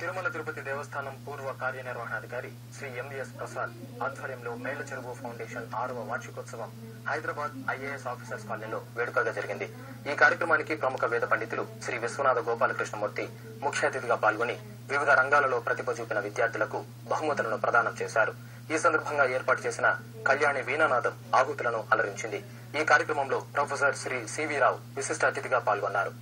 తిరుమల తిరుపతి దేవస్థానం పూర్వ కార్యనిర్వహణాధికారి శ్రీ ఎంవిఎస్ ప్రసాద్ ఆధ్వర్యంలో మేళ్ల చెరువు ఫౌండేషన్ 6వ వార్షికోత్సవం హైదరాబాద్ ఐఏఎస్ ఆఫీసర్స్ కాలనీలో వేడుకగా జరిగింది. ఈ కార్యక్రమానికి ప్రముఖ వేద పండితులు శ్రీ విశ్వనాథ గోపాలకృష్ణమూర్తి ముఖ్య అతిథిగా పాల్గొని వివిధ రంగాలలో ప్రతిభ చూపిన విద్యార్థులకు బహుమతులను ప్రదానం చేశారు. ఈ సందర్భంగా ఏర్పాటు చేసిన కళ్యాణి వీణానాదం ఆహుతులను అలరించింది. ఈ కార్యక్రమంలో ప్రొఫెసర్ శ్రీ సివి రావు విశిష్ట అతిథిగా పాల్గొన్నారు.